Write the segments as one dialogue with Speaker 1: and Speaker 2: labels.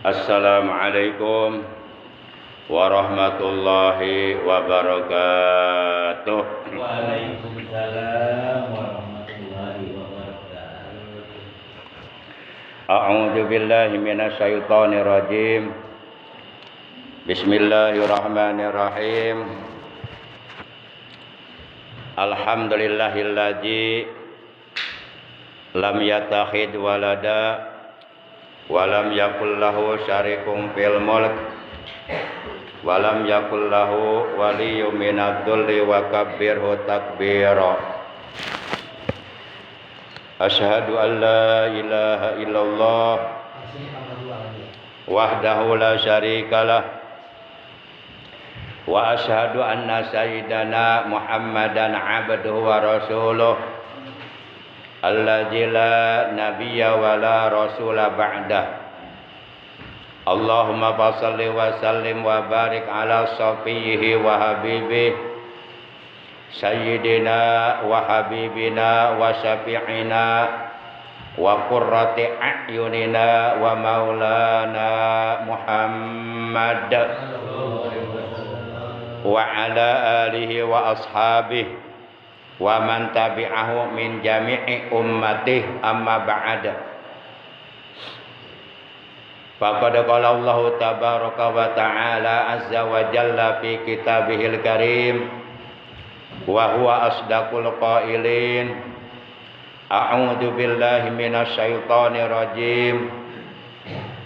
Speaker 1: Assalamualaikum warahmatullahi wabarakatuh.
Speaker 2: Waalaikumsalam warahmatullahi wabarakatuh.
Speaker 1: A'udzu billahi minasyaitonir rajim. Bismillahirrahmanirrahim. Alhamdulillahilladzi lam yattakhid walada wa lam yakul lahu syarikun fil mulk wa lam yakul lahu waliyyun minadh-dhulli wa kabbirhu takbira. Asyhadu an la ilaha illallah wahdahu la syarikalah wa asyhadu anna sayyidana Muhammadan abduhu wa rasuluh alladzi la nabiyya wa la rasula ba'dah. Allahumma shalli wa sallim wa barik ala safiyhi wa habibihi sayyidina wa habibina wa syafi'ina wa qurrati a'yunina wa maulana Muhammad wa ala alihi wa ashabihi wa man tabi'ahu min jami'i ummatihi amma ba'da. Faqad qala Allah tabaraka wa ta'ala azza wa jalla fi kitabihil karim wa huwa asdaqul qailin. A'udzu billahi minasy syaithanir rajim.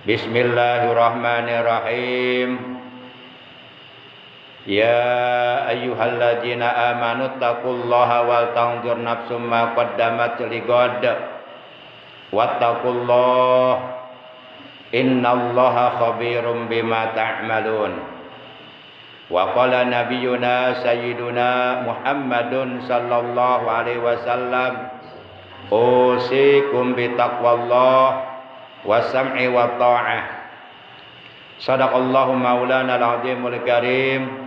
Speaker 1: Bismillahirrahmanirrahim. Ya ayyuhalladzina amanu taqullaha wal tanzur nafsum ma qaddamat lighad wattaqullaha innallaha khabirum bima ta'malun. Wa qala nabiyyuna sayyiduna Muhammadun sallallahu alaihi wasallam usikum bitaqwallah wasam'i wa ta'ah. Sadaqallahu maulana al-azimul karim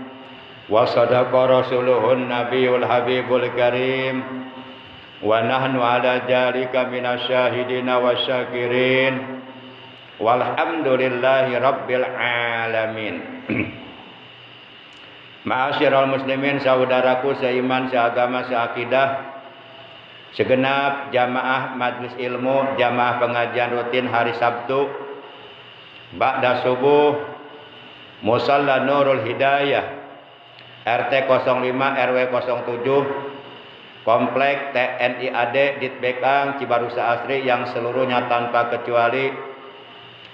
Speaker 1: wa sadaqa rasuluhun nabiyul habibul karim wa nahnu ala dzalika minasyahidina wasyakirin walhamdulillahi rabbil alamin. Ma'asyiral muslimin, saudaraku seiman, seagama, seakidah, segenap jamaah majelis ilmu, jamaah pengajian rutin hari Sabtu ba'da subuh Musalla Nurul Hidayah RT 05 RW 07 Komplek TNI AD Ditbekang Cibarusah Asri yang seluruhnya tanpa kecuali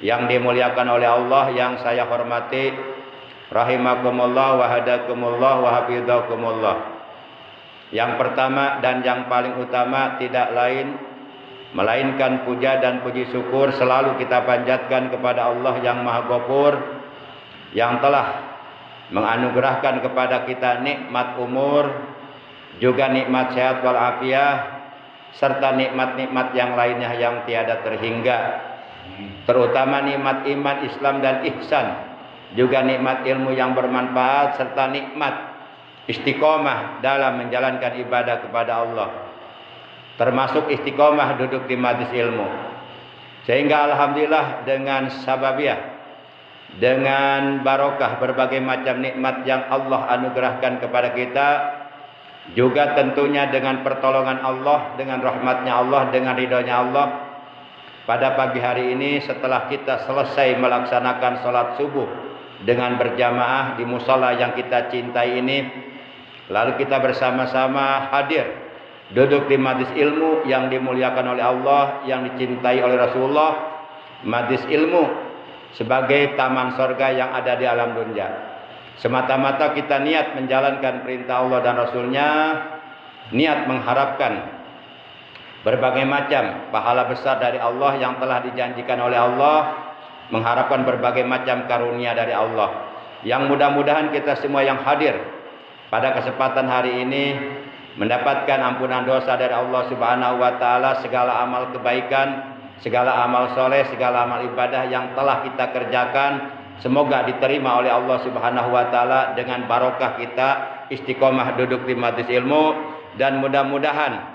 Speaker 1: yang dimuliakan oleh Allah, yang saya hormati, rahimakumullah wa hadakumullah wa hafizakumullah. Yang pertama dan yang paling utama tidak lain melainkan puja dan puji syukur selalu kita panjatkan kepada Allah yang Maha Ghafur, yang telah menganugerahkan kepada kita nikmat umur, juga nikmat sehat walafiat, serta nikmat-nikmat yang lainnya yang tiada terhingga, terutama nikmat iman, Islam dan ihsan, juga nikmat ilmu yang bermanfaat, serta nikmat istiqomah dalam menjalankan ibadah kepada Allah, termasuk istiqomah duduk di majelis ilmu. Sehingga alhamdulillah dengan sababiah, dengan barokah berbagai macam nikmat yang Allah anugerahkan kepada kita, juga tentunya dengan pertolongan Allah, dengan rahmatnya Allah, dengan ridhonya Allah, pada pagi hari ini setelah kita selesai melaksanakan sholat subuh dengan berjamaah di musala yang kita cintai ini, lalu kita bersama-sama hadir duduk di majelis ilmu yang dimuliakan oleh Allah, yang dicintai oleh Rasulullah, majelis ilmu sebagai taman sorga yang ada di alam dunia. Semata-mata kita niat menjalankan perintah Allah dan Rasulnya, niat mengharapkan berbagai macam pahala besar dari Allah yang telah dijanjikan oleh Allah, mengharapkan berbagai macam karunia dari Allah, yang mudah-mudahan kita semua yang hadir pada kesempatan hari ini mendapatkan ampunan dosa dari Allah Subhanahu wa taala, segala amal kebaikan, segala amal soleh, segala amal ibadah yang telah kita kerjakan, semoga diterima oleh Allah Subhanahu wa taala dengan barokah kita istiqomah duduk di majelis ilmu, dan mudah-mudahan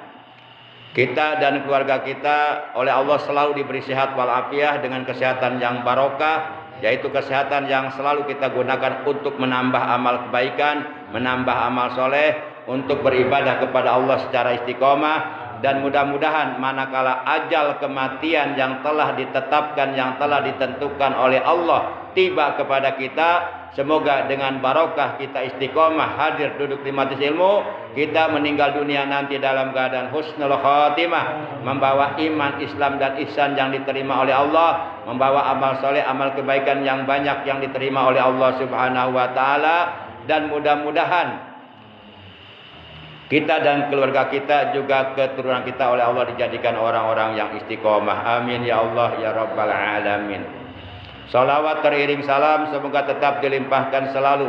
Speaker 1: Kita dan keluarga kita oleh Allah selalu diberi sehat walafiat dengan kesehatan yang barokah, yaitu kesehatan yang selalu kita gunakan untuk menambah amal kebaikan, menambah amal soleh, untuk beribadah kepada Allah secara istiqomah. Dan mudah-mudahan manakala ajal kematian yang telah ditetapkan, yang telah ditentukan oleh Allah tiba kepada kita, semoga dengan barokah kita istiqomah hadir duduk di majelis ilmu, kita meninggal dunia nanti dalam keadaan husnul khatimah, membawa iman, Islam dan ihsan yang diterima oleh Allah, membawa amal soleh, amal kebaikan yang banyak yang diterima oleh Allah Subhanahu wa taala. Dan mudah-mudahan kita dan keluarga kita juga keturunan kita oleh Allah dijadikan orang-orang yang istiqomah. Amin ya Allah ya Rabbal alamin. Salawat teriring salam semoga tetap dilimpahkan selalu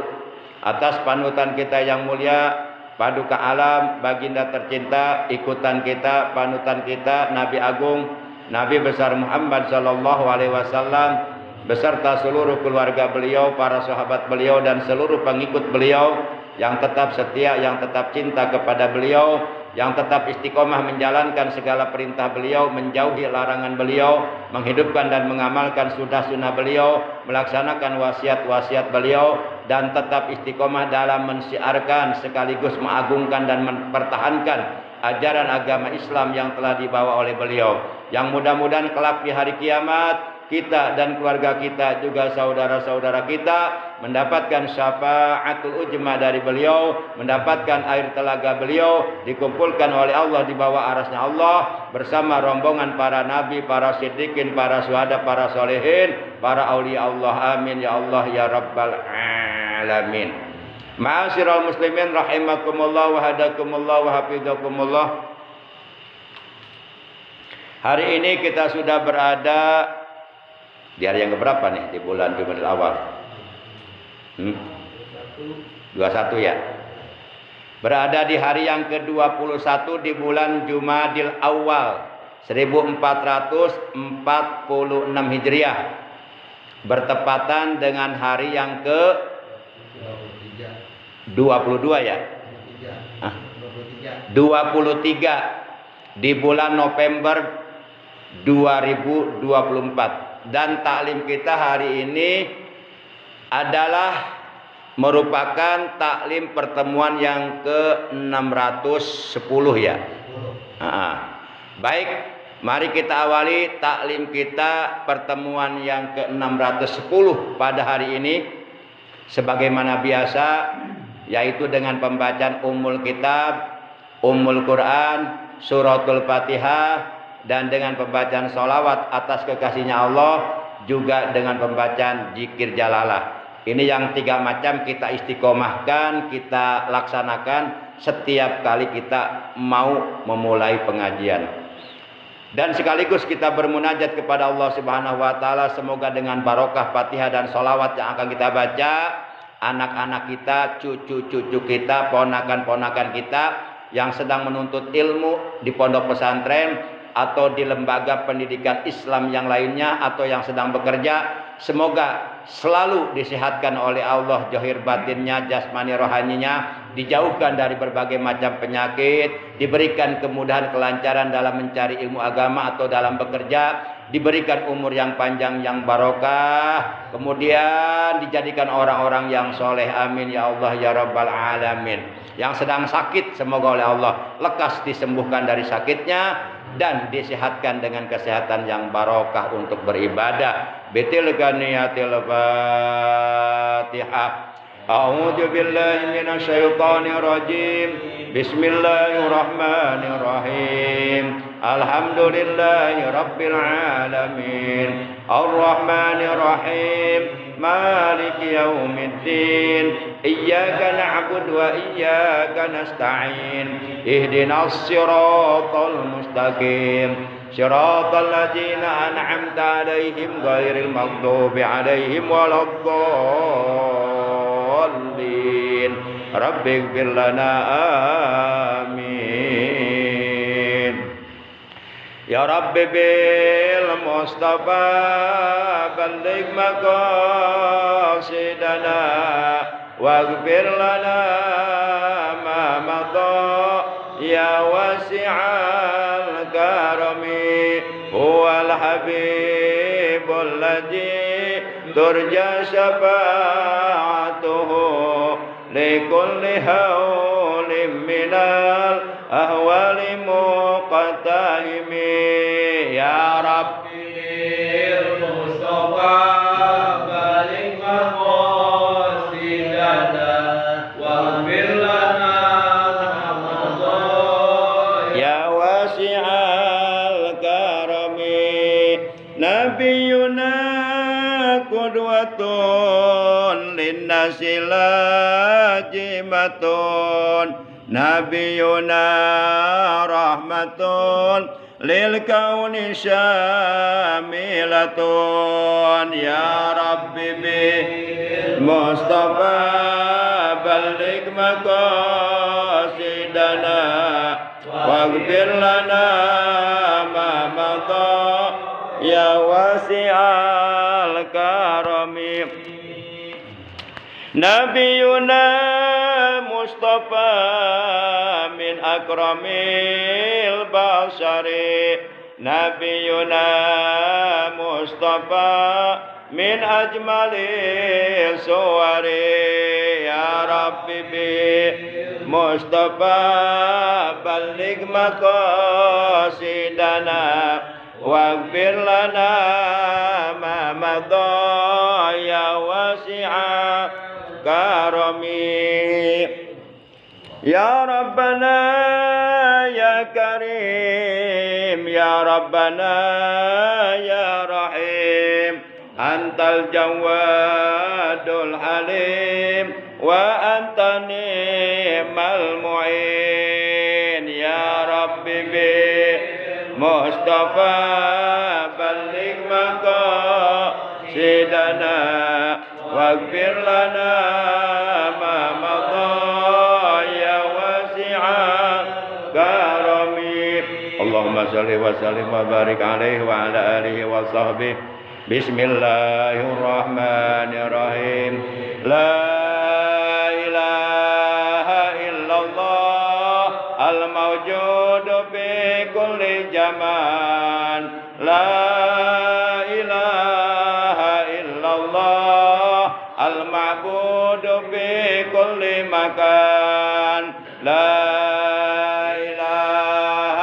Speaker 1: atas panutan kita yang mulia, paduka alam, baginda tercinta, ikutan kita, panutan kita, Nabi Agung, Nabi besar Muhammad sallallahu alaihi wasallam beserta seluruh keluarga beliau, para sahabat beliau dan seluruh pengikut beliau yang tetap setia, yang tetap cinta kepada beliau, yang tetap istiqomah menjalankan segala perintah beliau, menjauhi larangan beliau, menghidupkan dan mengamalkan sunnah-sunnah beliau, melaksanakan wasiat-wasiat beliau, dan tetap istiqomah dalam mensiarkan sekaligus mengagungkan dan mempertahankan ajaran agama Islam yang telah dibawa oleh beliau. Yang mudah-mudahan kelak di hari kiamat kita dan keluarga kita juga saudara-saudara kita mendapatkan syafaatul ujma dari beliau, mendapatkan air telaga beliau, dikumpulkan oleh Allah di bawah arasnya Allah bersama rombongan para nabi, para siddiqin, para syuhada, para solehin, para aulia Allah. Amin ya Allah ya Rabbal alamin. Ma'asyiral muslimin rahimakumullah wa hadakumullah wa hafizakumullah. Hari ini kita sudah berada di hari yang keberapa nih di bulan Jumadil Awal? 21 ya. Berada di hari yang ke-21 di bulan Jumadil Awal 1446 Hijriah. Bertepatan dengan hari yang ke 22 ya. 23 di bulan November 2024. Dan taklim kita hari ini adalah merupakan taklim pertemuan yang ke-610 ya. Baik, mari kita awali taklim kita pertemuan yang ke-610 pada hari ini sebagaimana biasa, yaitu dengan pembacaan Ummul Kitab, Ummul Quran, Suratul Fatihah, dan dengan pembacaan sholawat atas kekasihnya Allah, juga dengan pembacaan zikir jalalah. Ini yang 3 macam kita istiqomahkan, kita laksanakan setiap kali kita mau memulai pengajian. Dan sekaligus kita bermunajat kepada Allah Subhanahu wa taala, semoga dengan barokah Fatihah dan sholawat yang akan kita baca, anak-anak kita, cucu-cucu kita, ponakan-ponakan kita yang sedang menuntut ilmu di pondok pesantren atau di lembaga pendidikan Islam yang lainnya, atau yang sedang bekerja, semoga selalu disehatkan oleh Allah zahir batinnya, jasmani rohaninya, dijauhkan dari berbagai macam penyakit, diberikan kemudahan kelancaran dalam mencari ilmu agama atau dalam bekerja, diberikan umur yang panjang yang barokah, kemudian dijadikan orang-orang yang soleh. Amin ya Allah ya Rabbal alamin. Yang sedang sakit semoga oleh Allah lekas disembuhkan dari sakitnya dan disehatkan dengan kesehatan yang barokah untuk beribadah. Bitilka niyatil Fatihah. A'udzu billahi minasyaitonir rajim. Bismillahirrahmanirrahim. Alhamdulillahi rabbil alamin. Arrahmanir rahim. Maliki yaumiddin. Iyyaka na'budu wa iyyaka nasta'in. Ihdinas siratal mustaqim. Siratal ladzina an'amta 'alaihim ghairil maghdubi 'alaihim waladdallin. Rabbighfir lana amin. Ya Rabbi bil Mustafa balligh maqasidana waghfir lana ma madha ya wasi'al الكرم هو الحبيب الذي ترجى شفاعته لكل هول من الأهوال مقتهم يا ربي
Speaker 2: المصطفى بلغ مقاصدنا واغفر لنا
Speaker 1: يا واسع الكرم نبينا قدوة للناس لاجمة نبينا رحمة للكون شاملة يا رب بالمصطفى بلغ مقاصدنا واغفر لنا ما مضى يا واسع الكرم نبينا مصطفى من أكرم البشر نبينا مصطفى من أجمل الصور يا رب بمصطفى بلغ مقاصدنا واغفر لنا ما مضى يا واسع كرمي يا ربنا يا كريم يا ربنا يا رحيم أنت الجواد الحليم وأنت نعم المعين يا رب بمصطفى بلغ مقاصدنا واغفر لنا ما مضى يا واسع كرمي اللهم صل وسلم وبارك عليه وعلى آله وصحبه بسم الله الرحمن الرحيم لا إله إلا الله الموجود في كل زمان لا إله إلا الله المعبود في كل مكان لا إله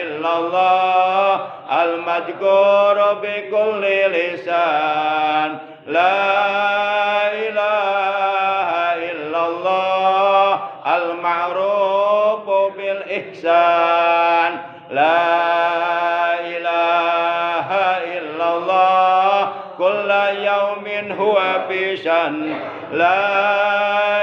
Speaker 1: إلا الله المذكور بكل لسان لا إله إلا الله المعروف بالإحسان لا إله إلا الله كل يوم هو في شأن لا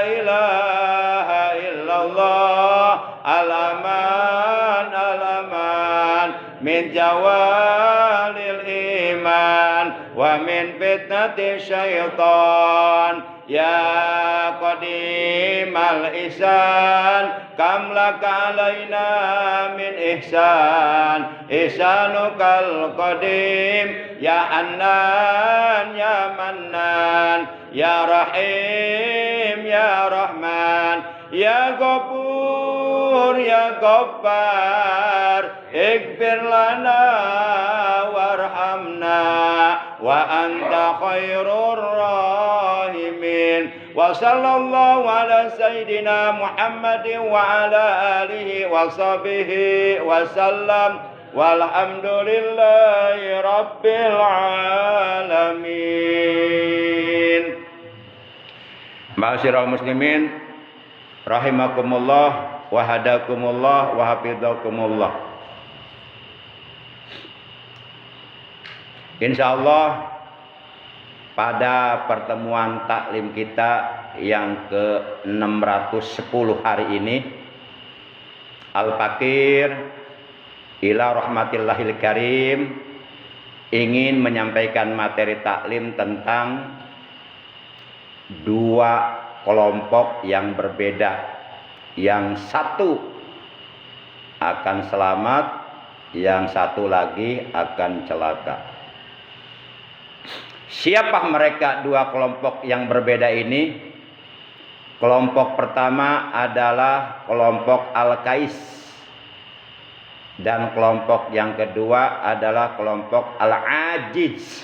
Speaker 1: إله إلا الله الأمان الأمان من زوال الإيمان ومن فتنة الشيطان يا قديم الإحسان كم لك علينا من إحسان إحسانك القديم يا حنان يا منان يا رحيم يا رحمن يا غفور يا غفار اغفر لنا وارحمنا وأنت خير الراحمين وصلى الله على سيدنا محمد وعلى آله وصحبه وسلم والحمد لله رب العالمين. Ma'asyiral muslimin rahimakumullah wa hadakumullah wa hafidzakumullah. Insyaallah pada pertemuan taklim kita yang ke-610 hari ini Al-Fakir ila rahmatillahil karim ingin menyampaikan materi taklim tentang dua kelompok yang berbeda. Yang satu akan selamat, yang satu lagi akan celaka. Siapa mereka dua kelompok yang berbeda ini? Kelompok pertama adalah kelompok Al-Kais. Dan kelompok yang kedua adalah kelompok al-ajiz.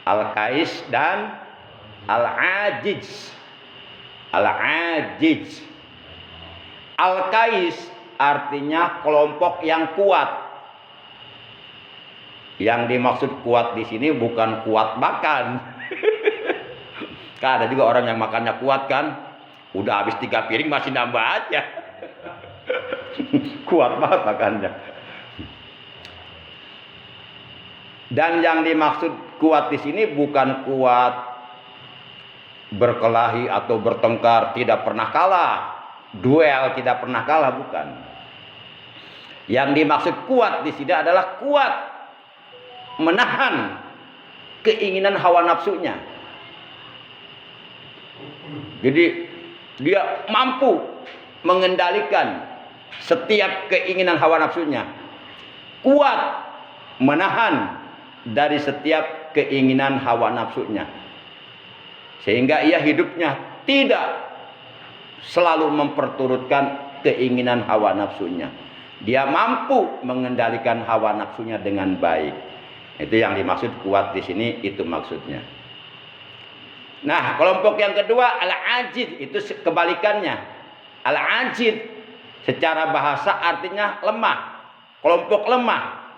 Speaker 1: Al-kais dan al-ajiz. Al-ajiz. Al-kais artinya kelompok yang kuat. Yang dimaksud kuat di sini bukan kuat makan. Kan ada juga orang yang makannya kuat kan. Udah habis 3 piring masih nambah aja. Kuat banget makannya. Dan yang dimaksud kuat di sini bukan kuat berkelahi atau bertengkar tidak pernah kalah. Duel tidak pernah kalah, bukan. Yang dimaksud kuat di sini adalah kuat menahan keinginan hawa nafsunya. Jadi dia mampu mengendalikan setiap keinginan hawa nafsunya. Kuat menahan dari setiap keinginan hawa nafsunya. Sehingga ia hidupnya tidak selalu memperturutkan keinginan hawa nafsunya. Dia mampu mengendalikan hawa nafsunya dengan baik. Itu yang dimaksud kuat di sini, itu maksudnya. Nah, kelompok yang kedua al-ajiz, itu kebalikannya. Al-ajiz secara bahasa artinya lemah. Kelompok lemah.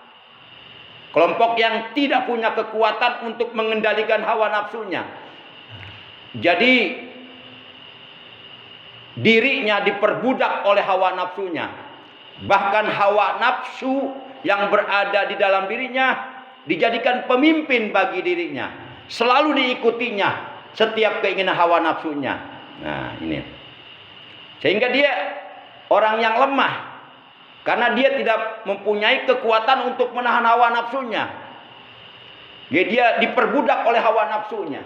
Speaker 1: Kelompok yang tidak punya kekuatan untuk mengendalikan hawa nafsunya. Jadi dirinya diperbudak oleh hawa nafsunya. Bahkan hawa nafsu yang berada di dalam dirinya dijadikan pemimpin bagi dirinya. Selalu diikutinya setiap keinginan hawa nafsunya. Nah, ini. Sehingga dia orang yang lemah. Karena dia tidak mempunyai kekuatan untuk menahan hawa nafsunya. Dia diperbudak oleh hawa nafsunya.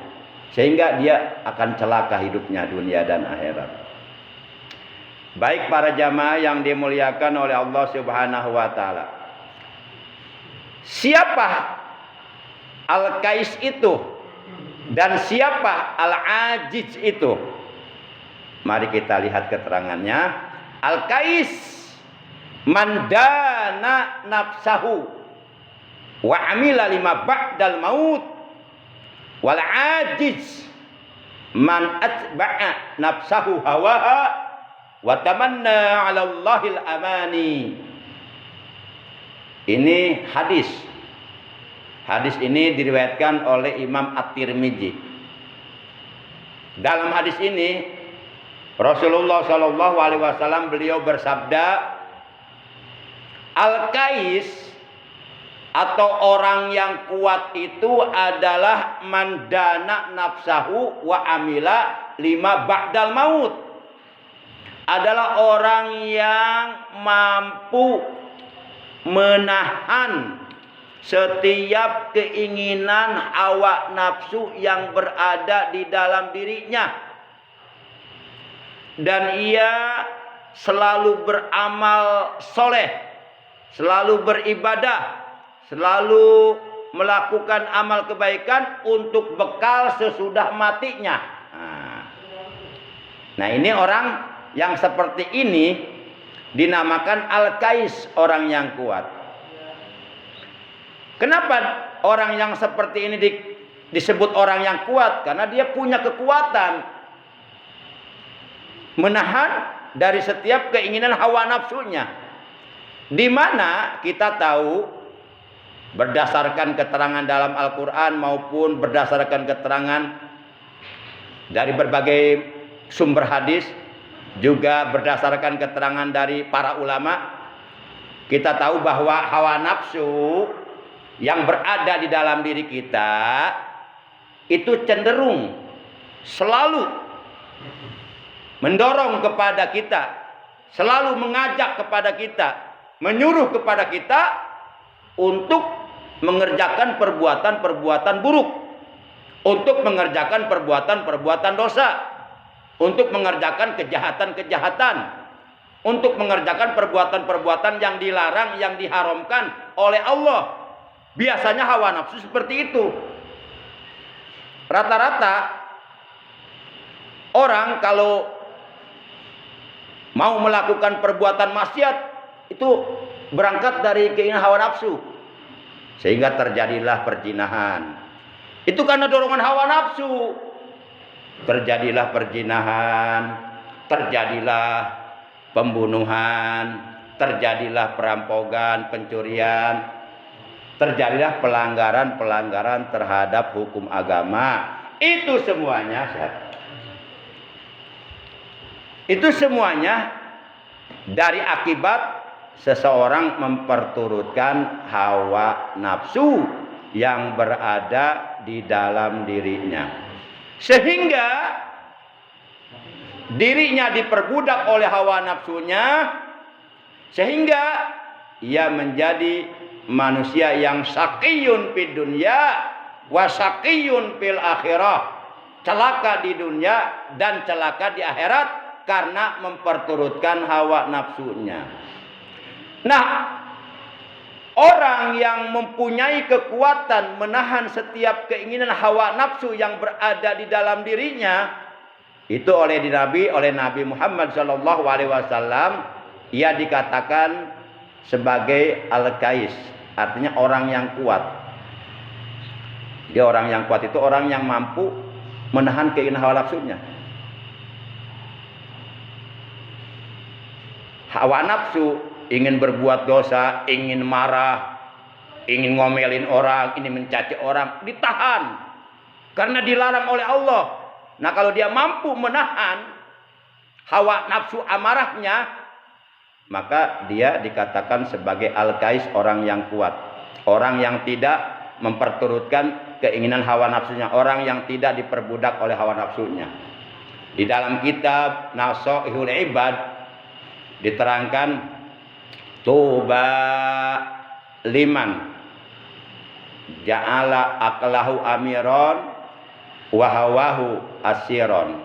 Speaker 1: Sehingga dia akan celaka hidupnya dunia dan akhirat. Baik para jamaah yang dimuliakan oleh Allah Subhanahu wa taala. Siapa al-kais itu dan siapa al-ajiz itu? Mari kita lihat keterangannya. Al-kais mandana nafsahu wa amila lima ba'dal maut. Wal ajiz man atba'a nafsahu hawaha wa tamanna 'ala Allahil amani. Ini hadis. Hadis ini diriwayatkan oleh Imam At-Tirmidzi. Dalam hadis ini Rasulullah Shallallahu alaihi wasallam beliau bersabda, al-kais atau orang yang kuat itu adalah mandana nafsahu wa amila lima ba'dal maut. Adalah orang yang mampu menahan setiap keinginan hawa nafsu yang berada di dalam dirinya. Dan ia selalu beramal soleh, selalu beribadah, selalu melakukan amal kebaikan untuk bekal sesudah matinya. Nah, ini orang yang seperti ini dinamakan al-kais, orang yang kuat. Kenapa orang yang seperti ini disebut orang yang kuat? Karena dia punya kekuatan menahan dari setiap keinginan hawa nafsunya. Di mana kita tahu berdasarkan keterangan dalam Al-Quran maupun berdasarkan keterangan dari berbagai sumber hadis, juga berdasarkan keterangan dari para ulama, kita tahu bahwa hawa nafsu yang berada di dalam diri kita itu cenderung selalu mendorong kepada kita, selalu mengajak kepada kita, menyuruh kepada kita untuk mengerjakan perbuatan-perbuatan buruk, untuk mengerjakan perbuatan-perbuatan dosa, untuk mengerjakan kejahatan-kejahatan, untuk mengerjakan perbuatan-perbuatan yang dilarang, yang diharamkan oleh Allah. Biasanya hawa nafsu seperti itu. Rata-rata orang kalau mau melakukan perbuatan maksiat itu berangkat dari keinginan hawa nafsu. Sehingga terjadilah perzinahan. Itu karena dorongan hawa nafsu. Terjadilah perzinahan, terjadilah pembunuhan, terjadilah perampokan, pencurian, terjadilah pelanggaran-pelanggaran terhadap hukum agama. Itu semuanya dari akibat seseorang memperturutkan hawa nafsu yang berada di dalam dirinya, sehingga dirinya diperbudak oleh hawa nafsunya, sehingga ia menjadi manusia yang syaqiyun fid dunya wa syaqiyun fil akhirah, celaka di dunia dan celaka di akhirat karena memperturutkan hawa nafsunya. Nah, orang yang mempunyai kekuatan menahan setiap keinginan hawa nafsu yang berada di dalam dirinya, itu oleh Nabi Muhammad SAW, ia dikatakan sebagai al-qais, artinya orang yang kuat. Dia orang yang kuat itu orang yang mampu menahan keinginan hawa nafsunya. Hawa nafsu ingin berbuat dosa, ingin marah, ingin ngomelin orang, ingin mencaci orang, ditahan karena dilarang oleh Allah. Nah, kalau dia mampu menahan hawa nafsu amarahnya, maka dia dikatakan sebagai al-qais, orang yang kuat, orang yang tidak memperturutkan keinginan hawa nafsunya, orang yang tidak diperbudak oleh hawa nafsunya. Di dalam kitab Nasaihul Ibad diterangkan, tuba liman ja'ala aqlahu amiron wa hawahu asiron,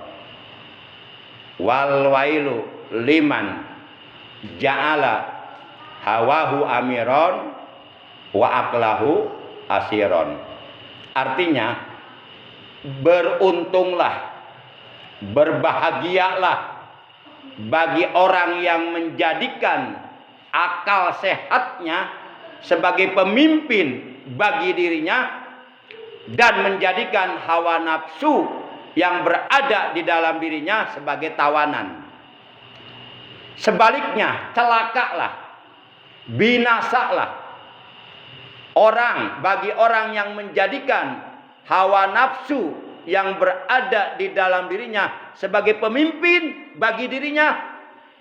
Speaker 1: wal wailu liman ja'ala hawahu amiron wa aqlahu asiron. Artinya, beruntunglah, berbahagialah bagi orang yang menjadikan akal sehatnya sebagai pemimpin bagi dirinya dan menjadikan hawa nafsu yang berada di dalam dirinya sebagai tawanan. Sebaliknya, celakalah, binasalah bagi orang yang menjadikan hawa nafsu yang berada di dalam dirinya sebagai pemimpin bagi dirinya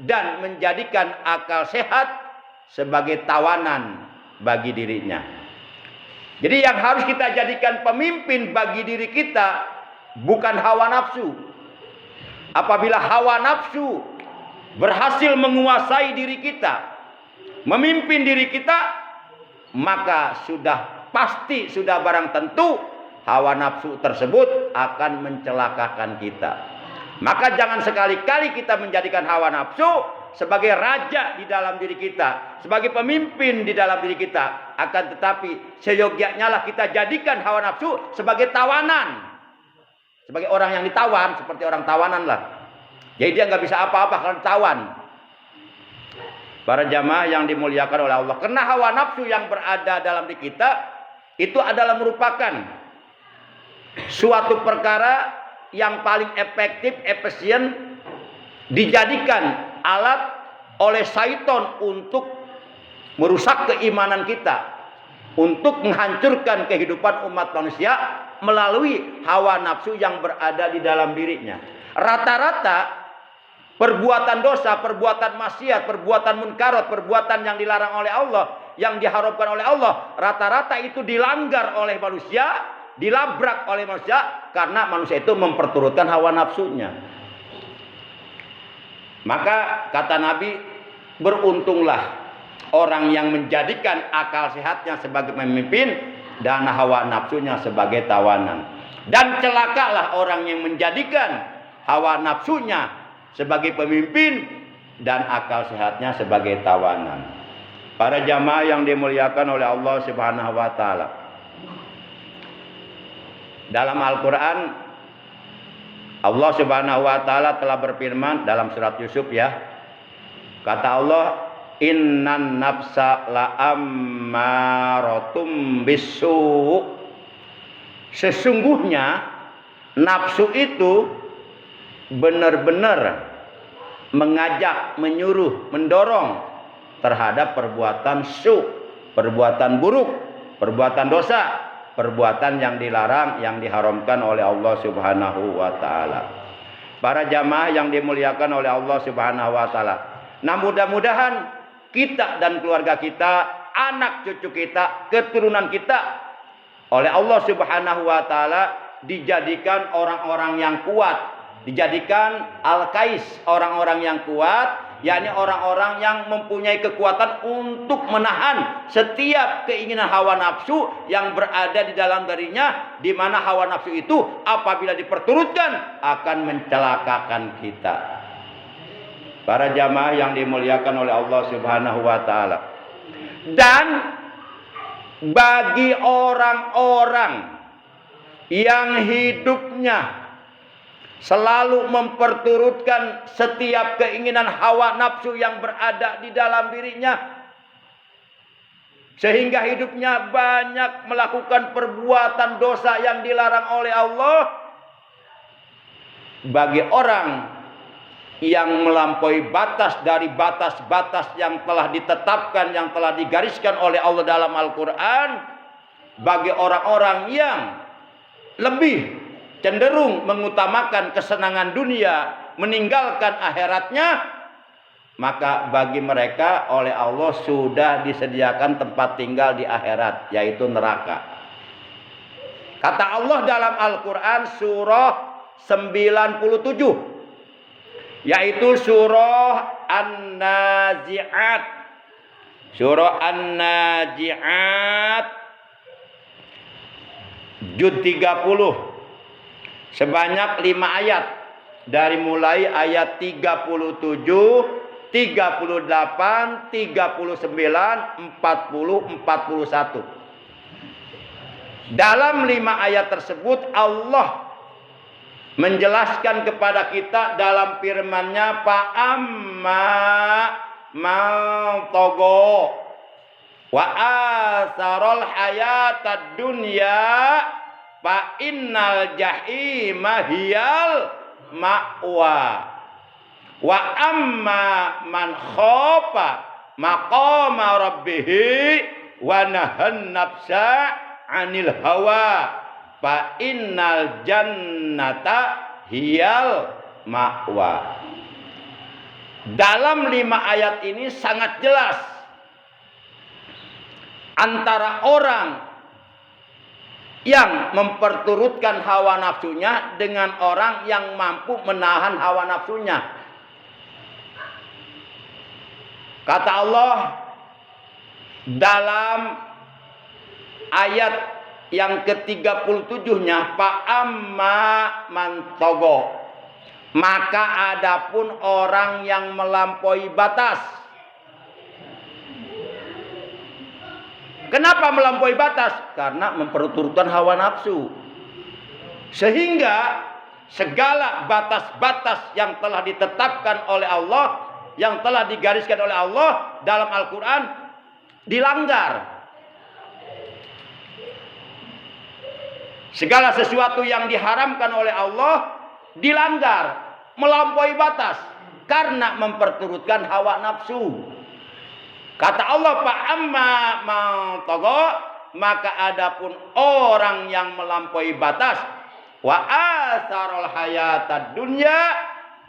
Speaker 1: dan menjadikan akal sehat sebagai tawanan bagi dirinya. Jadi yang harus kita jadikan pemimpin bagi diri kita bukan hawa nafsu. Apabila hawa nafsu berhasil menguasai diri kita, memimpin diri kita, maka sudah pasti, sudah barang tentu hawa nafsu tersebut akan mencelakakan kita. Maka jangan sekali-kali kita menjadikan hawa nafsu sebagai raja di dalam diri kita, sebagai pemimpin di dalam diri kita. Akan tetapi seyogyanya lah kita jadikan hawa nafsu sebagai tawanan, sebagai orang yang ditawan, seperti orang tawanan lah. Jadi dia nggak bisa apa-apa kalau ditawan. Para jamaah yang dimuliakan oleh Allah, karena hawa nafsu yang berada dalam diri kita itu adalah merupakan suatu perkara yang paling efektif, efisien, dijadikan alat oleh syaitan untuk merusak keimanan kita, untuk menghancurkan kehidupan umat manusia melalui hawa nafsu yang berada di dalam dirinya. Rata-rata perbuatan dosa, perbuatan maksiat, perbuatan munkarat, perbuatan yang dilarang oleh Allah, yang diharamkan oleh Allah, rata-rata itu dilanggar oleh manusia, dilabrak oleh manusia karena manusia itu memperturutkan hawa nafsunya. Maka kata Nabi, beruntunglah orang yang menjadikan akal sehatnya sebagai pemimpin dan hawa nafsunya sebagai tawanan. Dan celakalah orang yang menjadikan hawa nafsunya sebagai pemimpin dan akal sehatnya sebagai tawanan. Para jamaah yang dimuliakan oleh Allah Subhanahu wa taala. Dalam Al-Qur'an Allah Subhanahu wa taala telah berfirman dalam surat Yusuf ya. Kata Allah, Innan nafsa la ammaratum bisu. Sesungguhnya nafsu itu benar-benar mengajak, menyuruh, mendorong terhadap perbuatan perbuatan buruk, perbuatan dosa, perbuatan yang dilarang, yang diharamkan oleh Allah Subhanahu wa taala. Para jamaah yang dimuliakan oleh Allah Subhanahu wa taala. Nah, mudah-mudahan kita dan keluarga kita, anak cucu kita, keturunan kita oleh Allah Subhanahu wa taala dijadikan orang-orang yang kuat, dijadikan al-kais, orang-orang yang kuat, yakni orang-orang yang mempunyai kekuatan untuk menahan setiap keinginan hawa nafsu yang berada di dalam dirinya, di mana hawa nafsu itu apabila diperturutkan akan mencelakakan kita. Para jamaah yang dimuliakan oleh Allah Subhanahu wa taala. Dan bagi orang-orang yang hidupnya selalu memperturutkan setiap keinginan hawa nafsu yang berada di dalam dirinya, sehingga hidupnya banyak melakukan perbuatan dosa yang dilarang oleh Allah, bagi orang yang melampaui batas dari batas-batas yang telah ditetapkan, yang telah digariskan oleh Allah dalam Al-Quran, bagi orang-orang yang lebih cenderung mengutamakan kesenangan dunia, meninggalkan akhiratnya, maka bagi mereka oleh Allah sudah disediakan tempat tinggal di akhirat, yaitu neraka. Kata Allah dalam Al-Quran surah 97, yaitu surah An-Nazi'at. Surah An-Nazi'at juz 30, sebanyak 5 ayat, dari mulai ayat 37, 38, 39, 40, 41. Dalam 5 ayat tersebut Allah menjelaskan kepada kita dalam firman-Nya, fa'amma man togo wa asarul hayatad dunya fa innal jahima hiyal ma'wa wa amma man khofa maqama rabbih wa nahan nafsa 'anil hawa fa innal jannata hiyal ma'wa. Dalam 5 ayat ini sangat jelas antara orang yang memperturutkan hawa nafsunya dengan orang yang mampu menahan hawa nafsunya. Kata Allah dalam ayat yang ke-37-nya, fa'amma man togo, maka adapun orang yang melampaui batas. Kenapa melampaui batas? Karena memperturutkan hawa nafsu. Sehingga segala batas-batas yang telah ditetapkan oleh Allah, yang telah digariskan oleh Allah dalam Al-Quran, dilanggar. Segala sesuatu yang diharamkan oleh Allah dilanggar, melampaui batas karena memperturutkan hawa nafsu. Kata Allah, fa'amma man togo, maka adapun orang yang melampaui batas, wa asarul hayatad dunya,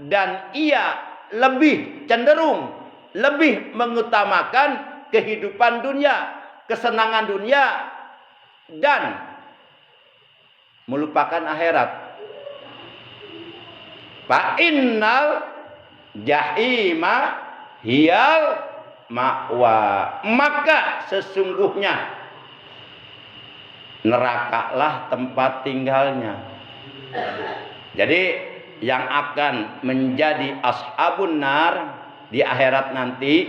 Speaker 1: dan ia lebih cenderung, lebih mengutamakan kehidupan dunia, kesenangan dunia, dan melupakan akhirat. Fa innal jahima hiyal ma'wa, maka sesungguhnya nerakalah tempat tinggalnya. Jadi yang akan menjadi ashabun nar di akhirat nanti,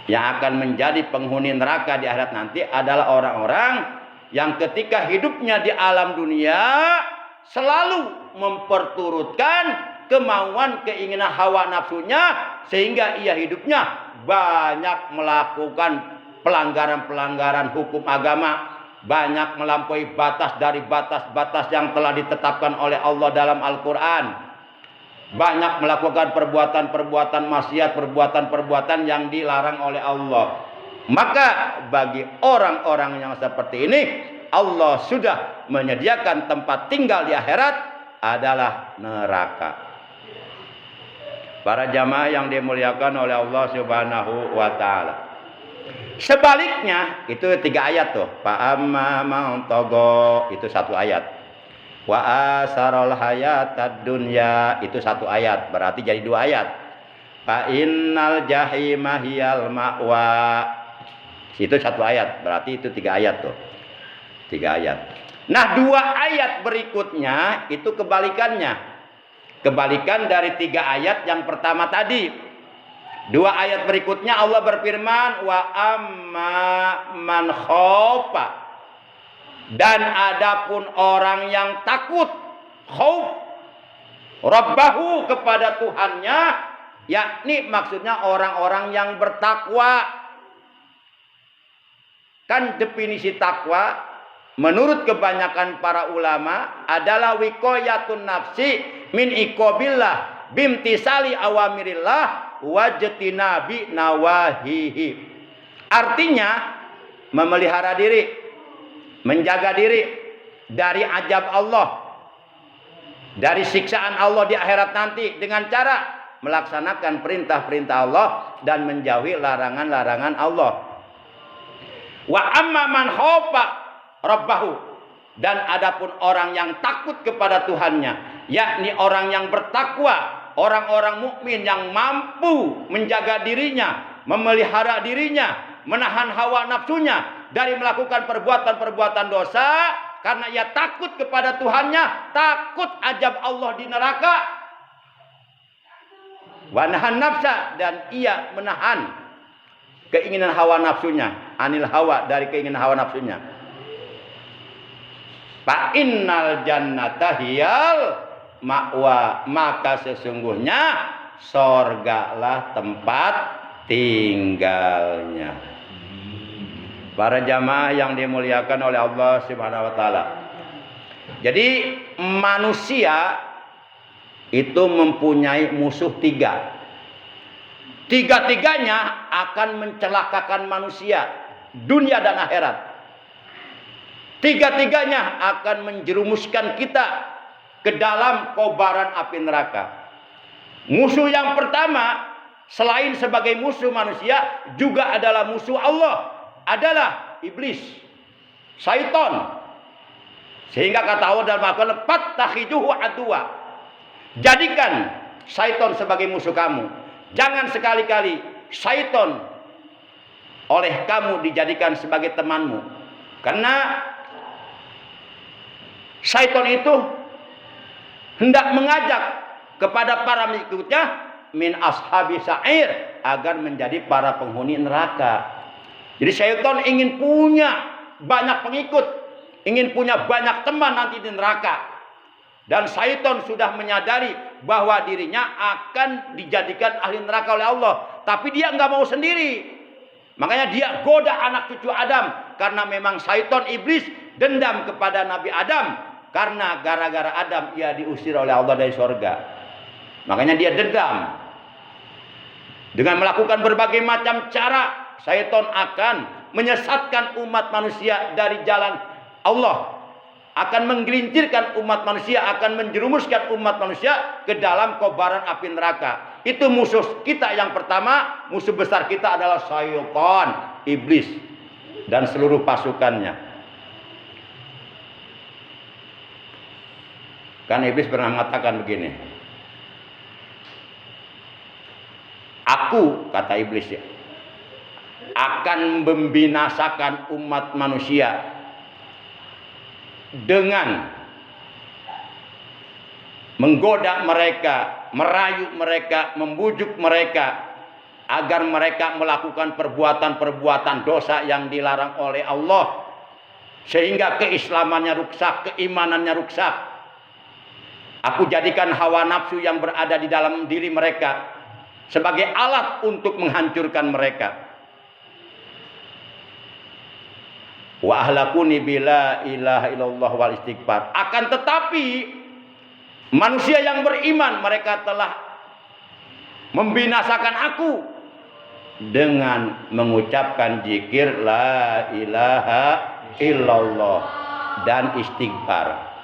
Speaker 1: yang akan menjadi penghuni neraka di akhirat nanti adalah orang-orang yang ketika hidupnya di alam dunia selalu memperturutkan kemauan, keinginan hawa nafsunya, sehingga ia hidupnya banyak melakukan pelanggaran-pelanggaran hukum agama, banyak melampaui batas dari batas-batas yang telah ditetapkan oleh Allah dalam Al-Quran, banyak melakukan perbuatan-perbuatan maksiat, perbuatan-perbuatan yang dilarang oleh Allah. Maka bagi orang-orang yang seperti ini, Allah sudah menyediakan tempat tinggal di akhirat adalah neraka. Para jamaah yang dimuliakan oleh Allah Subhanahu wa taala. Sebaliknya itu 3 ayat tuh. Fa amma man tagha itu 1 ayat. Wa asarul hayatad dunya itu 1 ayat. Berarti jadi 2 ayat. Fa innal jahima hiyal ma'wa. Itu 1 ayat. Berarti itu 3 ayat tuh. 3 ayat. Nah, 2 ayat berikutnya itu kebalikannya. Kebalikan dari 3 ayat yang pertama tadi. 2 ayat berikutnya Allah berfirman, wa amma man khaufa. Dan adapun orang yang takut, khauf, rabbahu kepada Tuhannya, yakni maksudnya orang-orang yang bertakwa. Kan definisi takwa menurut kebanyakan para ulama adalah wiqayatun nafsi min iqabillah bimtisali awamirillah wajtinabi nawahihi. Artinya memelihara diri, menjaga diri dari azab Allah, dari siksaan Allah di akhirat nanti dengan cara melaksanakan perintah-perintah Allah dan menjauhi larangan-larangan Allah. Wa amma man khaufa rabbahu, dan adapun orang yang takut kepada Tuhannya, yakni orang yang bertakwa, orang-orang mukmin yang mampu menjaga dirinya, memelihara dirinya, menahan hawa nafsunya dari melakukan perbuatan-perbuatan dosa karena ia takut kepada Tuhannya, takut azab Allah di neraka. Wa nahan nafsa, dan ia menahan keinginan hawa nafsunya, anil hawa, dari keinginan hawa nafsunya. Fa innal jannata hiyal ma'wa, maka sesungguhnya sorgalah tempat tinggalnya. Para jamaah yang dimuliakan oleh Allah Subhanahu wa taala. Jadi manusia itu mempunyai musuh 3. 3-tiganya akan mencelakakan manusia dunia dan akhirat. 3-tiganya akan menjerumuskan kita ke dalam kobaran api neraka. Musuh yang pertama, selain sebagai musuh manusia, juga adalah musuh Allah, adalah iblis, syaitan. Sehingga kata Allah dalam Al-Quran, fattakhiduhu aduwa. Jadikan syaitan sebagai musuh kamu. Jangan sekali-kali syaitan oleh kamu dijadikan sebagai temanmu. Karena syaitan itu hendak mengajak kepada para pengikutnya min ashabi sa'ir, agar menjadi para penghuni neraka. Jadi syaitan ingin punya banyak pengikut, ingin punya banyak teman nanti di neraka. Dan syaitan sudah menyadari bahwa dirinya akan dijadikan ahli neraka oleh Allah, tapi dia nggak mau sendiri. Makanya dia goda anak cucu Adam, karena memang syaitan iblis dendam kepada Nabi Adam, karena gara-gara Adam ia diusir oleh Allah dari surga. Makanya dia dendam. Dengan melakukan berbagai macam cara, syaitan akan menyesatkan umat manusia dari jalan Allah, akan menggelincirkan umat manusia, akan menjerumuskan umat manusia ke dalam kobaran api neraka. Itu musuh kita yang pertama. Musuh besar kita adalah syaitan, iblis, dan seluruh pasukannya. Kan iblis pernah mengatakan begini, aku, kata iblis ya, akan membinasakan umat manusia dengan menggoda mereka, merayu mereka, membujuk mereka agar mereka melakukan perbuatan-perbuatan dosa yang dilarang oleh Allah, sehingga keislamannya rusak, keimanannya rusak. Aku jadikan hawa nafsu yang berada di dalam diri mereka sebagai alat untuk menghancurkan mereka. Wa ahlakuni bila ilaha illallah wal istighfar. Akan tetapi manusia yang beriman mereka telah membinasakan aku dengan mengucapkan zikir la ilaha illallah dan istighfar.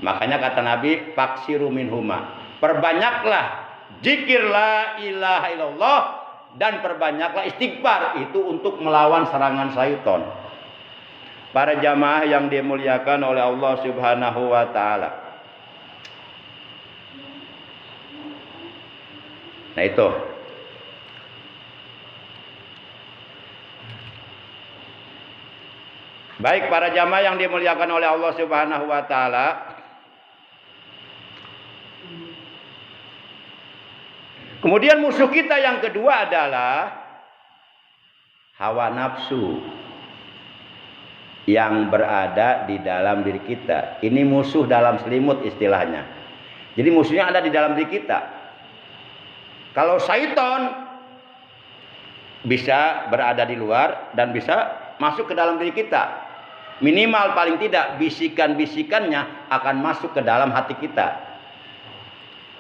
Speaker 1: Makanya kata Nabi, faksiru minhuma, perbanyaklah zikir la ilaha illallah dan perbanyaklah istighfar, itu untuk melawan serangan syaitan. Para jamaah yang dimuliakan oleh Allah Subhanahu wa taala. Nah itu. Baik para jamaah yang dimuliakan oleh Allah Subhanahu wa taala. Kemudian musuh kita yang kedua adalah hawa nafsu yang berada di dalam diri kita. Ini musuh dalam selimut istilahnya. Jadi musuhnya ada di dalam diri kita. Kalau syaitan bisa berada di luar dan bisa masuk ke dalam diri kita. Minimal paling tidak bisikan-bisikannya akan masuk ke dalam hati kita.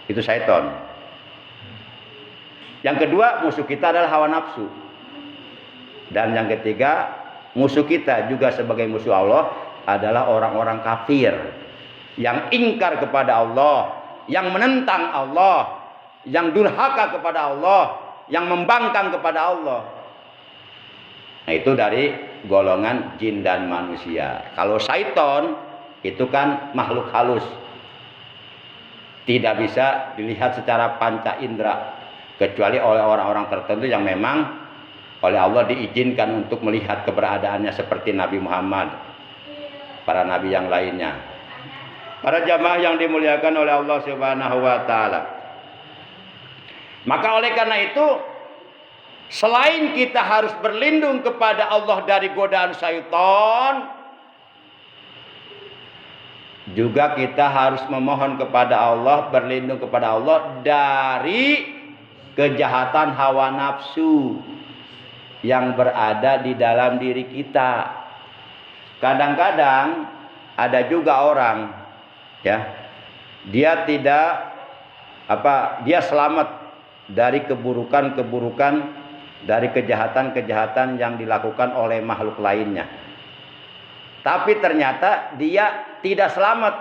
Speaker 1: Itu syaitan. Yang kedua, musuh kita adalah hawa nafsu. Dan yang ketiga, musuh kita juga sebagai musuh Allah adalah orang-orang kafir yang ingkar kepada Allah, yang menentang Allah, yang durhaka kepada Allah, yang membangkang kepada Allah. Nah, itu dari golongan jin dan manusia. Kalau syaitan itu kan makhluk halus, tidak bisa dilihat secara panca indera, kecuali oleh orang-orang tertentu yang memang oleh Allah diizinkan untuk melihat keberadaannya, seperti Nabi Muhammad, para nabi yang lainnya. Para jamaah yang dimuliakan oleh Allah Subhanahu wa taala. Maka oleh karena itu, selain kita harus berlindung kepada Allah dari godaan syaitan, juga kita harus memohon kepada Allah, berlindung kepada Allah dari kejahatan hawa nafsu yang berada di dalam diri kita. Kadang-kadang ada juga orang, ya, dia tidak dia selamat dari keburukan-keburukan, dari kejahatan-kejahatan yang dilakukan oleh makhluk lainnya. Tapi ternyata dia tidak selamat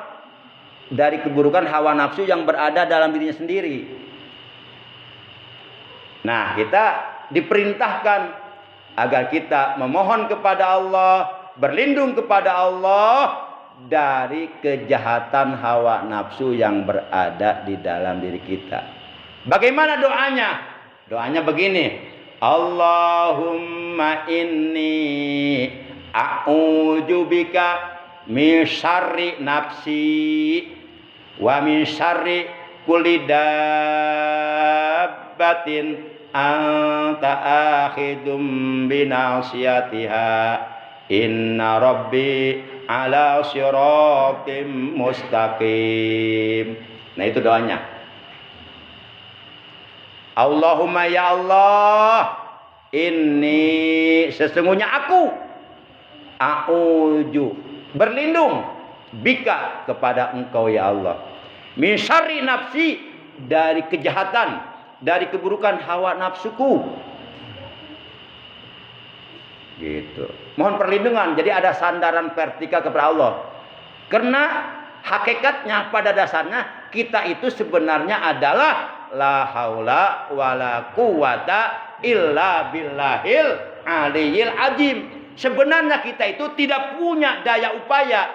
Speaker 1: dari keburukan hawa nafsu yang berada dalam dirinya sendiri. Nah, kita diperintahkan agar kita memohon kepada Allah, berlindung kepada Allah dari kejahatan hawa nafsu yang berada di dalam diri kita. Bagaimana doanya? Doanya begini: Allahumma inni a'udzubika min syarri nafsi wa min syarri kulli dabbatin anta akhidum binasiyatiha inna rabbi ala siratim mustaqim. Nah, itu doanya. Allahumma ya Allah, ini sesungguhnya aku a'udzu berlindung bika kepada engkau ya Allah, min syarri nafsi, dari kejahatan, dari keburukan hawa nafsuku. Gitu. Mohon perlindungan. Jadi ada sandaran vertikal kepada Allah. Karena hakikatnya pada dasarnya kita itu sebenarnya adalah la haula wala quwata illa billahil aliyil azim. Sebenarnya kita itu tidak punya daya upaya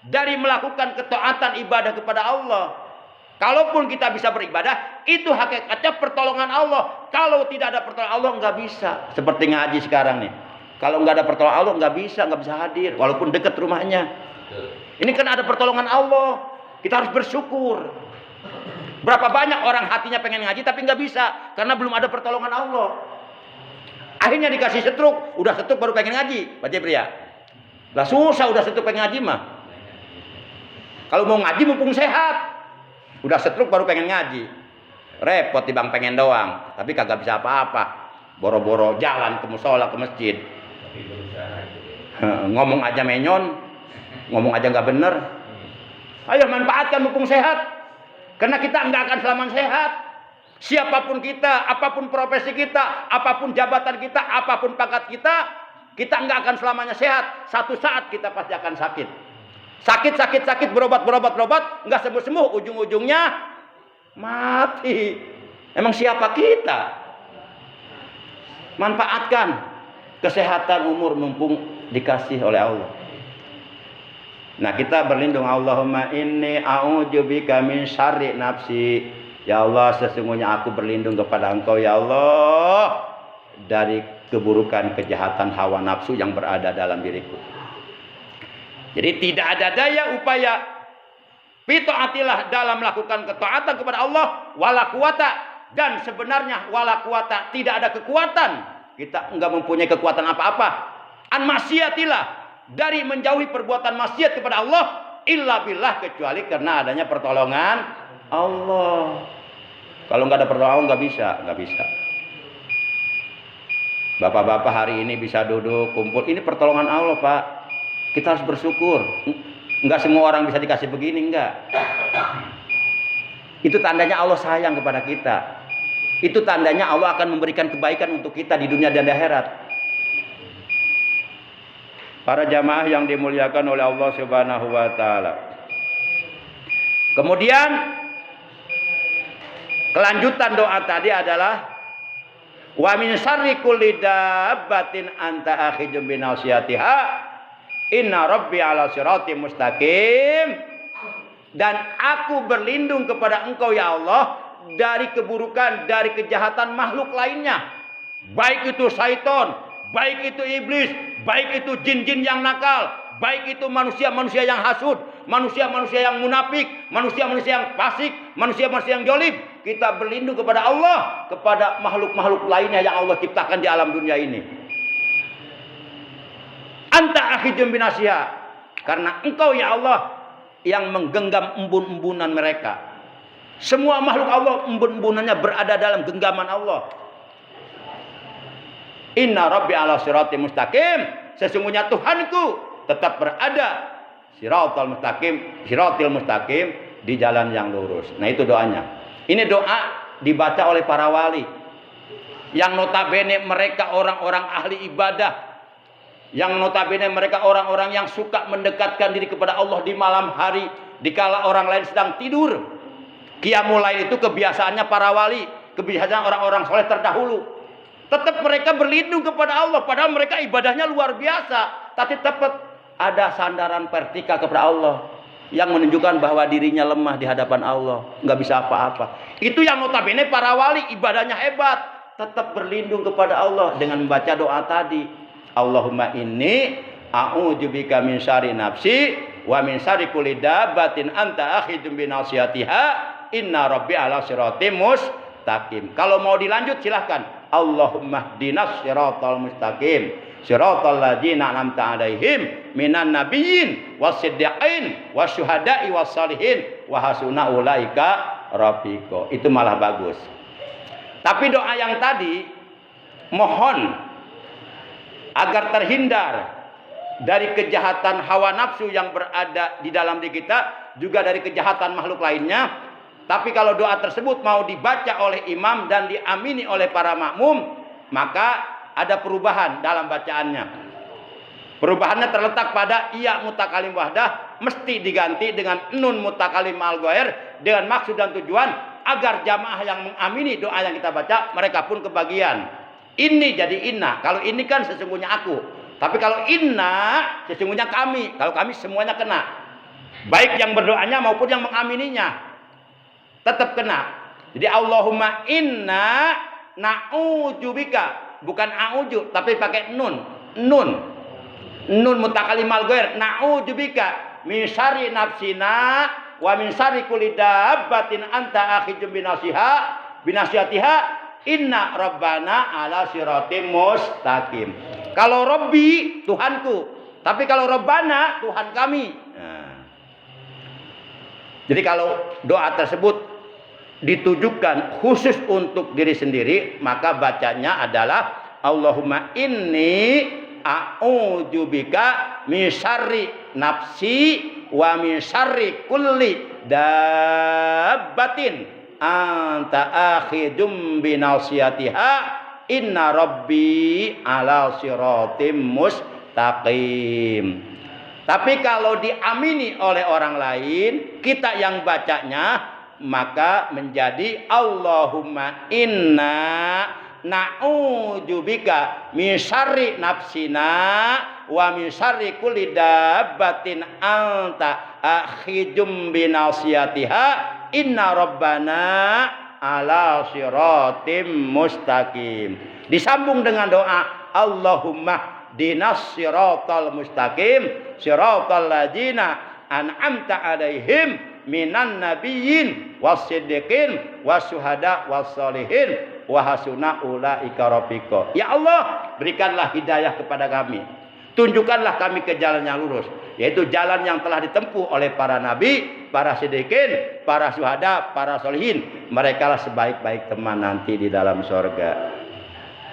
Speaker 1: dari melakukan ketaatan ibadah kepada Allah. Kalaupun kita bisa beribadah, itu hakikatnya pertolongan Allah. Kalau tidak ada pertolongan Allah, nggak bisa. Seperti ngaji sekarang nih. Kalau nggak ada pertolongan Allah, nggak bisa hadir. Walaupun dekat rumahnya. Ini kan ada pertolongan Allah. Kita harus bersyukur. Berapa banyak orang hatinya pengen ngaji, tapi nggak bisa. Karena belum ada pertolongan Allah. Akhirnya dikasih setruk. Udah setruk baru pengen ngaji. Baca pria. Lah susah udah setruk pengen ngaji mah. Kalau mau ngaji mumpung sehat. Udah setruk baru pengen ngaji. Repot Bang, pengen doang, tapi kagak bisa apa-apa. Boro-boro jalan ke musola, ke masjid. Ngomong aja menyon, ngomong aja nggak bener. Ayo manfaatkan mumpung sehat, karena kita nggak akan selamanya sehat. Siapapun kita, apapun profesi kita, apapun jabatan kita, apapun pangkat kita nggak akan selamanya sehat. Satu saat kita pasti akan sakit. Sakit, berobat, nggak sembuh-sembuh, ujung-ujungnya mati. Emang siapa kita? Manfaatkan kesehatan umur mumpung dikasih oleh Allah. Nah, kita berlindung, Allahumma inni a'udzubika min syarri nafsi. Ya Allah, sesungguhnya aku berlindung kepada Engkau ya Allah dari keburukan kejahatan hawa nafsu yang berada dalam diriku. Jadi tidak ada daya upaya fita'atillah dalam melakukan ketaatan kepada Allah wala quwata, dan sebenarnya wala quwata, tidak ada kekuatan. Kita enggak mempunyai kekuatan apa-apa. An maksiatillah, dari menjauhi perbuatan maksiat kepada Allah, illa billah, kecuali karena adanya pertolongan Allah. Kalau nggak ada pertolongan nggak bisa. Bapak-bapak hari ini bisa duduk kumpul, ini pertolongan Allah Pak. Kita harus bersyukur. Nggak semua orang bisa dikasih begini, enggak. Itu tandanya Allah sayang kepada kita. Itu tandanya Allah akan memberikan kebaikan untuk kita di dunia dan di akhirat. Para jamaah yang dimuliakan oleh Allah Subhanahu wa taala. Kemudian kelanjutan doa tadi adalah wa min syarri kulli dabbatin anta akhidum bi nasiyatiha inna rabbi ala siratim mustaqim. Dan aku berlindung kepada Engkau ya Allah dari keburukan, dari kejahatan makhluk lainnya, baik itu syaitan, baik itu iblis, baik itu jin-jin yang nakal, baik itu manusia-manusia yang hasud, manusia-manusia yang munafik, manusia-manusia yang fasik, manusia-manusia yang jolim. Kita berlindung kepada Allah, kepada makhluk-makhluk lainnya yang Allah ciptakan di alam dunia ini. Anta akhidum binasiha, karena Engkau ya Allah yang menggenggam embun-embunan mereka. Semua makhluk Allah embun-embunannya berada dalam genggaman Allah. Inna rabbi ala siratim mustaqim, sesungguhnya Tuhanku tetap berada siratal mustaqim, di jalan yang lurus. Nah, itu doanya. Ini doa dibaca oleh para wali yang notabene mereka orang-orang ahli ibadah, yang notabene mereka orang-orang yang suka mendekatkan diri kepada Allah di malam hari dikala orang lain sedang tidur. Qiyamul lail itu kebiasaannya para wali, kebiasaan orang-orang soleh terdahulu. Tetap mereka berlindung kepada Allah, padahal mereka ibadahnya luar biasa, tapi tetap ada sandaran vertikal kepada Allah yang menunjukkan bahwa dirinya lemah di hadapan Allah, nggak bisa apa-apa. Itu yang notabene para wali ibadahnya hebat, tetap berlindung kepada Allah dengan membaca doa tadi. Allahumma inni a'udzubika min syarri nafsi wa min syarri kulli dabbatin anta akhidum bi nasiyatiha inna rabbi ala siratim mustaqim. Kalau mau dilanjut silahkan. Allahumma hdinas siratal mustaqim siratal ladzina an'amta 'alaihim minan nabiyyin wasiddiqin wasyuhada'i wassalihin wa hasuna ulaika rafiqa. Itu malah bagus. Tapi doa yang tadi mohon agar terhindar dari kejahatan hawa nafsu yang berada di dalam diri kita, juga dari kejahatan makhluk lainnya. Tapi kalau doa tersebut mau dibaca oleh imam dan diamini oleh para makmum, maka ada perubahan dalam bacaannya. Perubahannya terletak pada iya mutakalim wahdah mesti diganti dengan nun mutakalim al ghair, dengan maksud dan tujuan agar jamaah yang mengamini doa yang kita baca mereka pun kebagian. Ini jadi inna. Kalau ini kan sesungguhnya aku. Tapi kalau inna sesungguhnya kami. Kalau kami semuanya kena. Baik yang berdoanya maupun yang mengamininya. Tetap kena. Jadi Allahumma inna na'udzubika, bukan a'udzu tapi pakai nun. Nun mutakalimal ghair, na'udzubika min syarri nafsina wa min syarri kulli dabbatin anta akhidum binasihatiha inna rabbana ala siratim mustaqim. Kalau Rabbi Tuhanku, tapi kalau Rabbana Tuhan kami. Nah. Jadi kalau doa tersebut ditujukan khusus untuk diri sendiri, maka bacanya adalah Allahumma inni a'udzubika min syarri nafsi wa min syarri kulli dabbatin anta akhidum binasiyatiha inna rabbi ala siratim mustaqim. Tapi kalau diamini oleh orang lain, kita yang bacanya maka menjadi Allahumma inna na'udzubika min syarri nafsina wa min syarri kulli dabbatin anta akhidum binasiyatiha inna rabbana ala siratim mustaqim. Disambung dengan doa Allahumma dinas siratal mustaqim siratal ladzina an'amta alaihim minan nabiyyin wasiddiqin wasyuhada wassalihin wa hasuna ulaika rafiqa. Ya Allah, berikanlah hidayah kepada kami. Tunjukkanlah kami ke jalan yang lurus, yaitu jalan yang telah ditempuh oleh para nabi, para siddiqin, para syuhada, para sholihin. Mereka lah sebaik-baik teman nanti di dalam surga.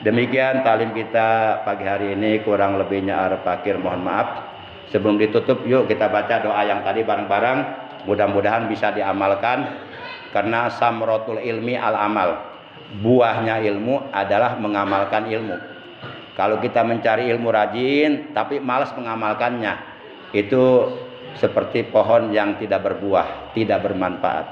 Speaker 1: Demikian talim kita pagi hari ini, kurang lebihnya Arif Fakir mohon maaf. Sebelum ditutup, yuk kita baca doa yang tadi bareng-bareng. Mudah-mudahan bisa diamalkan, karena samratul ilmi al amal. Buahnya ilmu adalah mengamalkan ilmu. Kalau kita mencari ilmu rajin tapi malas mengamalkannya, itu seperti pohon yang tidak berbuah, tidak bermanfaat.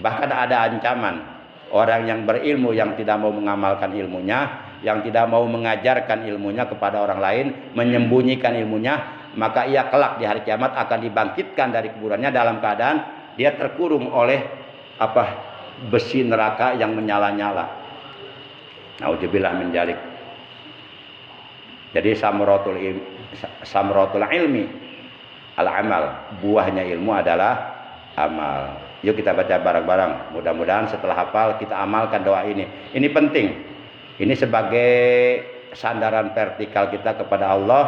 Speaker 1: Bahkan ada ancaman orang yang berilmu yang tidak mau mengamalkan ilmunya, yang tidak mau mengajarkan ilmunya kepada orang lain, menyembunyikan ilmunya, maka ia kelak di hari kiamat akan dibangkitkan dari kuburannya dalam keadaan dia terkurung oleh besi neraka yang menyala-nyala. Nauzubillah min dzalik. Jadi samratul ilmi al-amal, buahnya ilmu adalah amal. Yuk kita baca bareng-bareng. Mudah-mudahan setelah hafal kita amalkan doa ini. Ini penting. Ini sebagai sandaran vertikal kita kepada Allah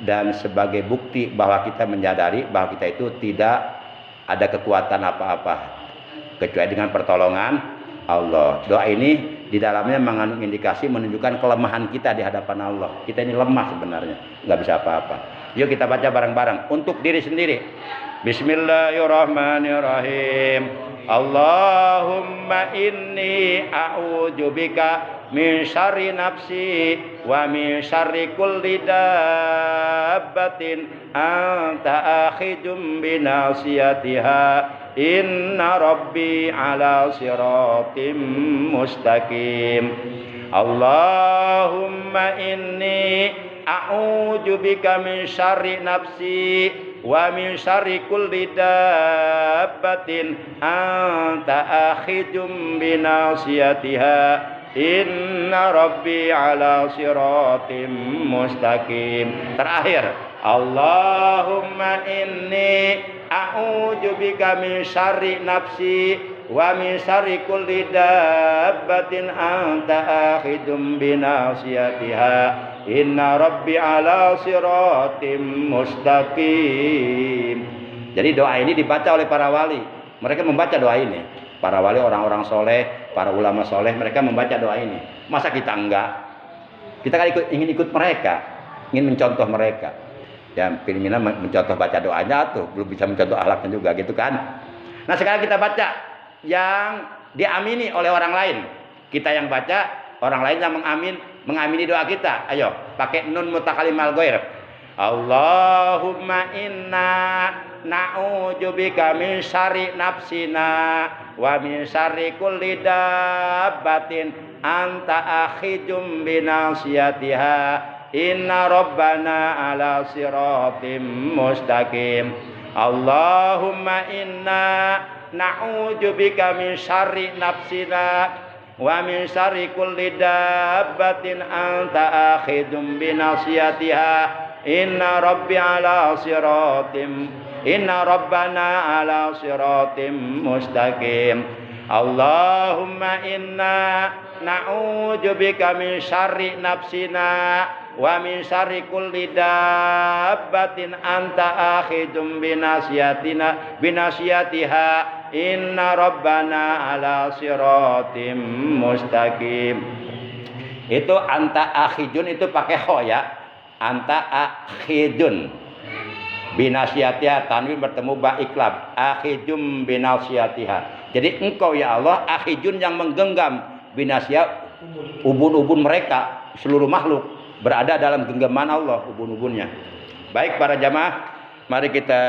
Speaker 1: dan sebagai bukti bahwa kita menyadari bahwa kita itu tidak ada kekuatan apa-apa kecuali dengan pertolongan Allah. Doa ini di dalamnya mengandung indikasi menunjukkan kelemahan kita di hadapan Allah. Kita ini lemah sebenarnya, nggak bisa apa-apa. Yuk kita baca bareng-bareng untuk diri sendiri. Bismillahirrahmanirrahim. Allahumma inni a'udzubika min syarri nafsi wa min syarri kulli dabbatin anta akhidum binasiyatiha inna rabbi ala siratim mustaqim. Allahumma inni a'udzubika min syarri nafsi wa min syarri kulli dabbatin anta akhidum binasiyatiha inna rabbi ala siratim mustaqim. Terakhir, Allahumma inni a'udzubika min syarri nafsi wa min syarri kulli dabbatin anta akhidum binasiyatiha inna rabbi ala siratim mustaqim. Jadi doa ini dibaca oleh para wali. Mereka membaca doa ini. Para wali, orang-orang soleh, para ulama soleh, mereka membaca doa ini. Masa kita enggak? Kita kan ingin ikut mereka, ingin mencontoh mereka. Ya, pilihnya mencontoh baca doanya tuh, belum bisa mencontoh akhlaknya juga gitu kan. Nah sekarang kita baca yang diamini oleh orang lain. Kita yang baca, orang lain yang mengamini doa kita. Ayo, pakai nun mutakalimal ghair. Allahumma inna na'udzubika min syarri nafsina wa min syarri kulli dabbatin anta akhidum binasiyatiha inna rabbana ala siratim mustaqim. Allahumma inna na'udzubika min syarri nafsina wa min syarri kulli dabbatin anta akhidum binasiyatiha inna rabbi ala siratim inna rabbana ala siratim mustaqim. Allahumma inna na'udzubika min syarri nafsina wa min syarri kulli dabbatin anta akhidum binasiyatiha inna rabbana ala siratim mustaqim. Itu anta akhijun itu pakai ho ya. Anta akhijun binasiyatiha, tanwin bertemu ba iklab, akhijum binasiyatiha. Jadi engkau ya Allah akhijun yang menggenggam binasiyah ubun-ubun mereka, seluruh makhluk berada dalam genggaman Allah ubun-ubunnya. Baik para jamaah, mari kita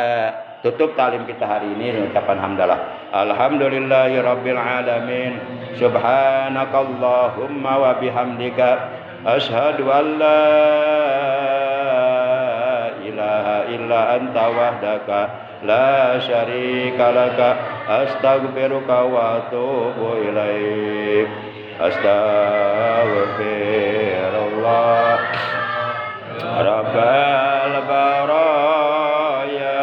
Speaker 1: tutup talim kita hari ini dengan ucapan hamdalah. Alhamdulillahirabbil alamin. Subhanakallahumma wa bihamdika asyhadu an la ilaha illa anta wahdaka la syarika laka astaghfiruka wa atubu ilaik. Astaghfirullah rabbal baraya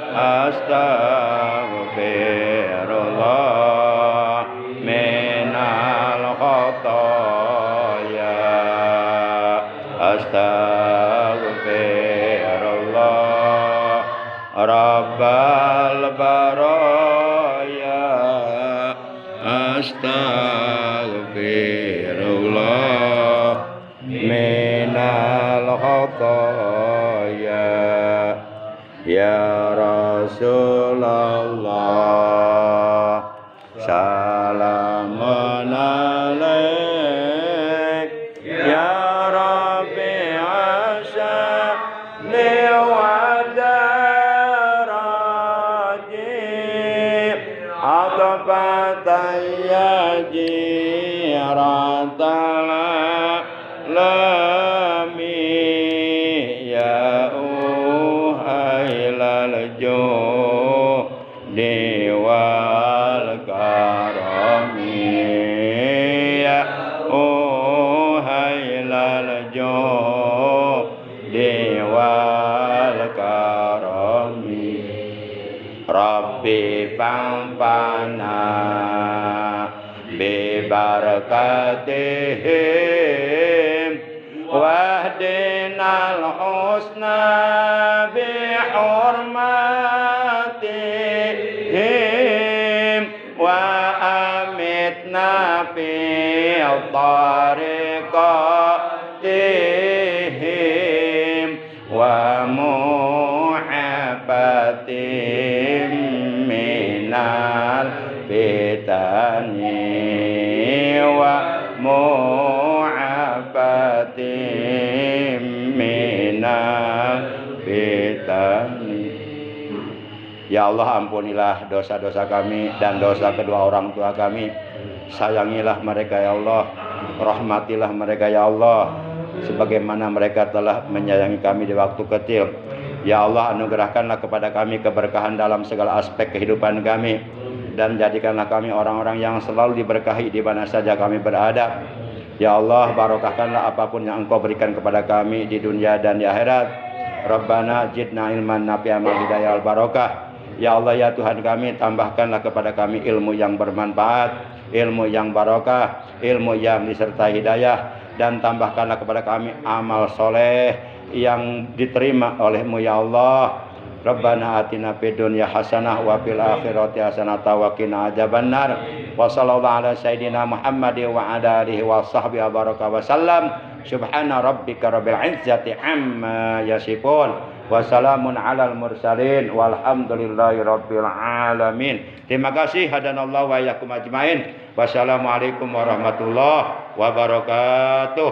Speaker 1: astaghfirullah minal khataya astaghfirullah rabbal baraya astaghfirullah minal khataya ya Rasulullah salamun alaik ya Rabbi asya liwadaraji atfatan ya jiratala lami ya uhailal judi wal karami ya uhailal judi wal karami Rabbi pampana bibarakatihim wahdinal husna bihurmatihim wa amitna fi tariqatihim wa mu'abatihim minal fitani wa mu'abatim minal fitani. Ya Allah, ampunilah dosa-dosa kami dan dosa kedua orang tua kami. Sayangilah mereka ya Allah, rahmatilah mereka ya Allah, sebagaimana mereka telah menyayangi kami di waktu kecil. Ya Allah, anugerahkanlah kepada kami keberkahan dalam segala aspek kehidupan kami, dan jadikanlah kami orang-orang yang selalu diberkahi di mana saja kami berada. Ya Allah, barokahkanlah apapun yang Engkau berikan kepada kami di dunia dan di akhirat. Rabbana zidna ilman nafi'an wal hidayah wal barakah. Ya Allah ya Tuhan kami, tambahkanlah kepada kami ilmu yang bermanfaat, ilmu yang barokah, ilmu yang disertai hidayah, dan tambahkanlah kepada kami amal soleh yang diterima oleh-Mu ya Allah. Rabbana atina fid dunya hasanah wa fil akhirati hasanah wa qina adzabannar. Wa sallallahu ala sayidina Muhammad wa ala alihi wa sahbihi baraka wa sallam. Subhana rabbika rabbil izzati amma yasifun. Wa salamun alal mursalin walhamdulillahi rabbil alamin. Terima kasih, hadanallahu wa iyyakum ajmain. Wassalamualaikum warahmatullahi wabarakatuh.